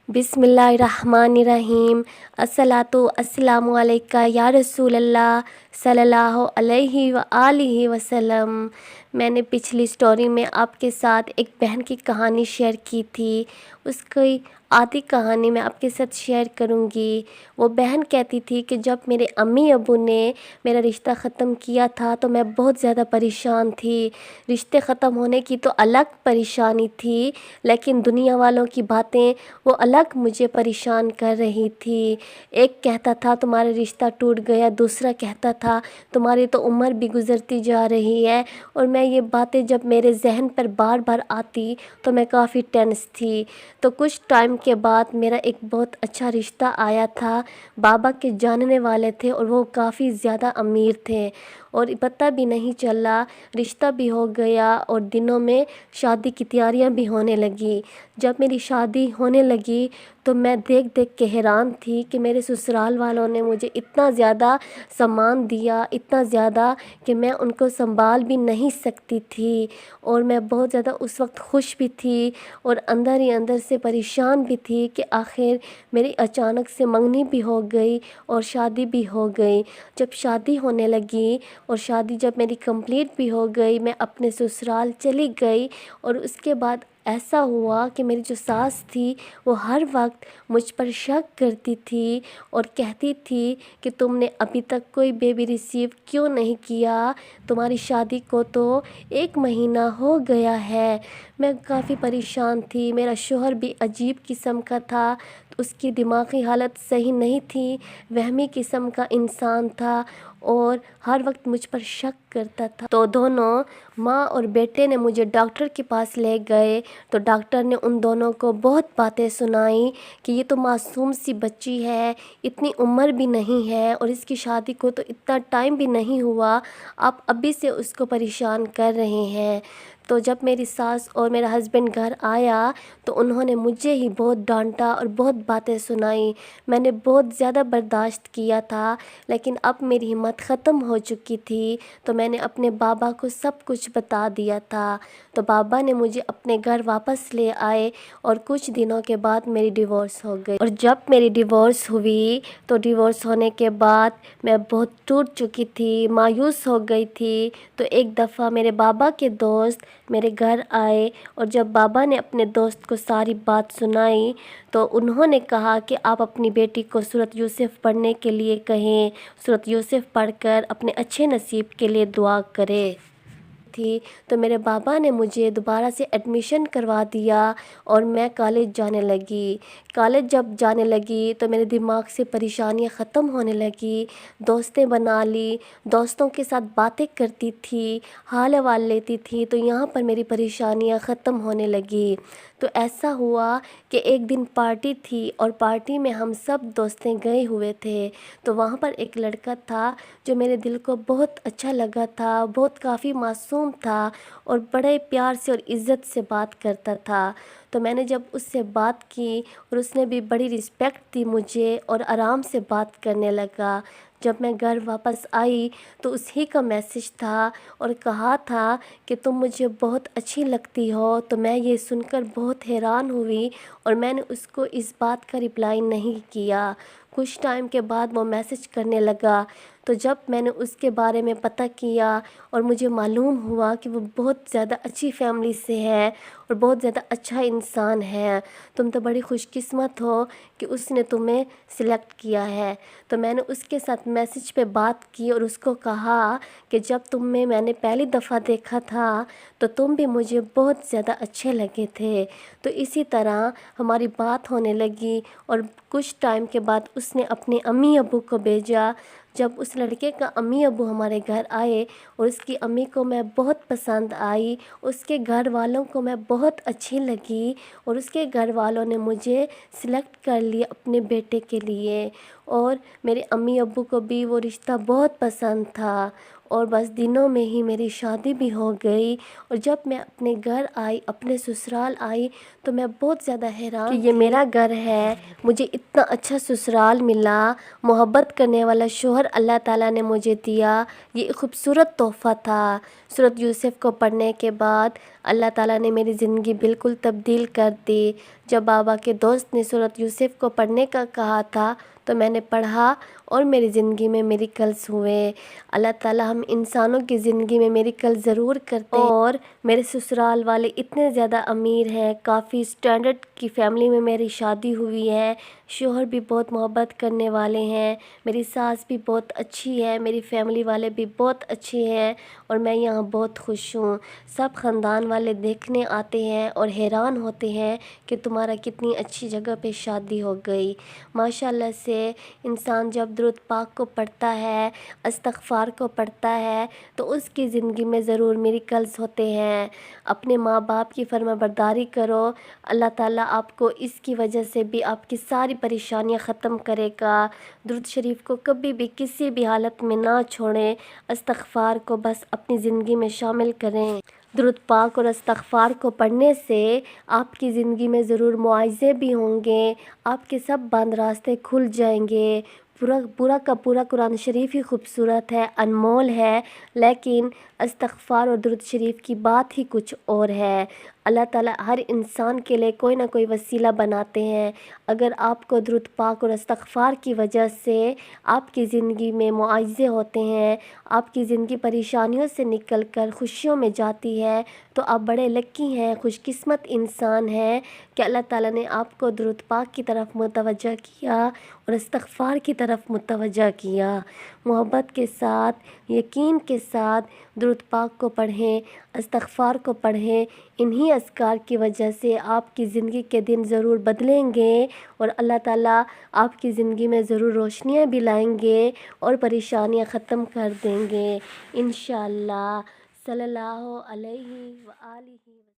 बिस्मिल्लाहिर्रहमानिर्रहीम। अस्सलातु अस्सलामु अलैका या रसूल अल्लाह सल्लल्लाहु अलैहि व आलिहि वसल्लम। मैंने पिछली स्टोरी में आपके साथ एक बहन की कहानी शेयर की थी। उसकी आधी कहानी मैं आपके साथ शेयर करूंगी। वो बहन कहती थी कि जब मेरे अम्मी अब्बू ने मेरा रिश्ता ख़त्म किया था तो मैं बहुत ज़्यादा परेशान थी। रिश्ते ख़त्म होने की तो अलग परेशानी थी, लेकिन दुनिया वालों की बातें वो अलग मुझे परेशान कर रही थी। एक कहता था तुम्हारा रिश्ता टूट गया, दूसरा कहता था तुम्हारी तो उम्र भी गुज़रती जा रही है। और मैं ये बातें जब मेरे जहन पर बार बार आती तो मैं काफ़ी टेंस थी। तो कुछ टाइम के बाद मेरा एक बहुत अच्छा रिश्ता आया था। बाबा के जानने वाले थे और वो काफ़ी ज़्यादा अमीर थे, और पता भी नहीं चला, रिश्ता भी हो गया और दिनों में शादी की तैयारियां भी होने लगी। जब मेरी शादी होने लगी तो मैं देख देख के हैरान थी कि मेरे ससुराल वालों ने मुझे इतना ज़्यादा सम्मान दिया, इतना ज़्यादा कि मैं उनको संभाल भी नहीं सकती थी। और मैं बहुत ज़्यादा उस वक्त खुश भी थी और अंदर ही अंदर से परेशान भी थी कि आखिर मेरी अचानक से मंगनी भी हो गई और शादी भी हो गई। जब शादी होने लगी और शादी जब मेरी कंप्लीट भी हो गई, मैं अपने ससुराल चली गई। और उसके बाद ऐसा हुआ कि मेरी जो सास थी वो हर वक्त मुझ पर शक करती थी और कहती थी कि तुमने अभी तक कोई बेबी रिसीव क्यों नहीं किया, तुम्हारी शादी को तो 1 महीना हो गया है। मैं काफ़ी परेशान थी। मेरा शौहर भी अजीब किस्म का था, उसकी दिमागी हालत सही नहीं थी, वहमी किस्म का इंसान था और हर वक्त मुझ पर शक करता था। तो दोनों माँ और बेटे ने मुझे डॉक्टर के पास ले गए। तो डॉक्टर ने उन दोनों को बहुत बातें सुनाई कि ये तो मासूम सी बच्ची है, इतनी उम्र भी नहीं है और इसकी शादी को तो इतना टाइम भी नहीं हुआ, आप अभी से उसको परेशान कर रहे हैं। तो जब मेरी सास और मेरा हस्बैंड घर आया तो उन्होंने मुझे ही बहुत डांटा और बहुत बातें सुनाई। मैंने बहुत ज़्यादा बर्दाश्त किया था, लेकिन अब मेरी हिम्मत ख़त्म हो चुकी थी। तो मैंने अपने बाबा को सब कुछ बता दिया था। तो बाबा ने मुझे अपने घर वापस ले आए और कुछ दिनों के बाद मेरी डिवोर्स हो गई। और जब मेरी डिवोर्स हुई तो डिवोर्स होने के बाद मैं बहुत टूट चुकी थी, मायूस हो गई थी। तो एक दफ़ा मेरे बाबा के दोस्त मेरे घर आए और जब बाबा ने अपने दोस्त को सारी बात सुनाई तो उन्होंने कहा कि आप अपनी बेटी को सूरत यूसुफ पढ़ने के लिए कहें, सूरत यूसुफ पढ़कर अपने अच्छे नसीब के लिए दुआ करें थी। तो मेरे बाबा ने मुझे दोबारा से एडमिशन करवा दिया और मैं कॉलेज जाने लगी। कॉलेज जब जाने लगी तो मेरे दिमाग से परेशानियां ख़त्म होने लगी, दोस्तें बना ली, दोस्तों के साथ बातें करती थी, हाल अहवाल लेती थी। तो यहाँ पर मेरी परेशानियां ख़त्म होने लगी। तो ऐसा हुआ कि एक दिन पार्टी थी और पार्टी में हम सब दोस्तें गए हुए थे। तो वहाँ पर एक लड़का था जो मेरे दिल को बहुत अच्छा लगा था, बहुत काफ़ी मासूम था और बड़े प्यार से और इज़्ज़त से बात करता था। तो मैंने जब उससे बात की और उसने भी बड़ी रिस्पेक्ट दी मुझे और आराम से बात करने लगा। जब मैं घर वापस आई तो उसी का मैसेज था और कहा था कि तुम मुझे बहुत अच्छी लगती हो। तो मैं ये सुनकर बहुत हैरान हुई और मैंने उसको इस बात का रिप्लाई नहीं किया। कुछ टाइम के बाद वो मैसेज करने लगा। तो जब मैंने उसके बारे में पता किया और मुझे मालूम हुआ कि वो बहुत ज़्यादा अच्छी फैमिली से है और बहुत ज़्यादा अच्छा इंसान है, तुम तो बड़ी खुशकिस्मत हो कि उसने तुम्हें सिलेक्ट किया है। तो मैंने उसके साथ मैसेज पे बात की और उसको कहा कि जब तुम्हें मैंने पहली दफ़ा देखा था तो तुम भी मुझे बहुत ज़्यादा अच्छे लगे थे। तो इसी तरह हमारी बात होने लगी और कुछ टाइम के बाद उसने अपने अम्मी अब्बू को भेजा। जब उस लड़के का अम्मी अब्बू हमारे घर आए और उसकी अम्मी को मैं बहुत पसंद आई, उसके घर वालों को मैं बहुत अच्छी लगी और उसके घर वालों ने मुझे सिलेक्ट कर लिया अपने बेटे के लिए। और मेरे अम्मी अब्बू को भी वो रिश्ता बहुत पसंद था اور بس دنوں میں ہی میری شادی بھی ہو گئی۔ اور جب میں اپنے گھر آئی، اپنے سسرال آئی، تو میں بہت زیادہ حیران کہ یہ میرا گھر ہے، مجھے اتنا اچھا سسرال ملا، محبت کرنے والا شوہر اللہ تعالیٰ نے مجھے دیا۔ یہ ایک خوبصورت تحفہ تھا۔ سورۃ یوسف کو پڑھنے کے بعد اللہ تعالیٰ نے میری زندگی بالکل تبدیل کر دی۔ جب بابا کے دوست نے سورۃ یوسف کو پڑھنے کا کہا تھا تو میں نے پڑھا اور میری زندگی میں میریکلز ہوئے۔ اللہ تعالیٰ ہم انسانوں کی زندگی میں میریکل ضرور کرتے ہیں۔ اور میرے سسرال والے اتنے زیادہ امیر ہیں، کافی اسٹینڈرڈ کی فیملی میں میری شادی ہوئی ہے۔ شوہر بھی بہت محبت کرنے والے ہیں، میری ساس بھی بہت اچھی ہے، میری فیملی والے بھی بہت اچھے ہیں اور میں یہاں بہت خوش ہوں۔ سب خاندان والے دیکھنے آتے ہیں اور حیران ہوتے ہیں کہ تمہارا کتنی اچھی جگہ پہ شادی ہو گئی۔ ماشاءاللہ سے انسان جب درود پاک کو پڑھتا ہے، استغفار کو پڑھتا ہے، تو اس کی زندگی میں ضرور میریکلز ہوتے ہیں۔ اپنے ماں باپ کی فرما برداری کرو، اللہ تعالیٰ آپ کو اس کی وجہ سے بھی آپ کی ساری پریشانیاں ختم کرے گا۔ درود شریف کو کبھی بھی کسی بھی حالت میں نہ چھوڑیں، استغفار کو بس اپنی زندگی میں شامل کریں۔ درود پاک اور استغفار کو پڑھنے سے آپ کی زندگی میں ضرور معاوضے بھی ہوں گے، آپ کے سب بند راستے کھل جائیں گے۔ پورا کا پورا قرآن شریف ہی خوبصورت ہے، انمول ہے، لیکن استغفار اور درود شریف کی بات ہی کچھ اور ہے۔ اللہ تعالیٰ ہر انسان کے لیے کوئی نہ کوئی وسیلہ بناتے ہیں۔ اگر آپ کو درود پاک اور استغفار کی وجہ سے آپ کی زندگی میں معاوضے ہوتے ہیں، آپ کی زندگی پریشانیوں سے نکل کر خوشیوں میں جاتی ہے، تو آپ بڑے لکی ہیں، خوش قسمت انسان ہیں کہ اللہ تعالیٰ نے آپ کو درود پاک کی طرف متوجہ کیا اور استغفار کی طرف متوجہ کیا۔ محبت کے ساتھ، یقین کے ساتھ درود پاک کو پڑھیں، استغفار کو پڑھیں۔ انہی اذکار کی وجہ سے آپ کی زندگی کے دن ضرور بدلیں گے اور اللہ تعالیٰ آپ کی زندگی میں ضرور روشنیاں بھی لائیں گے اور پریشانیاں ختم کر دیں گے انشاءاللہ۔ صلی اللہ علیہ وآلہ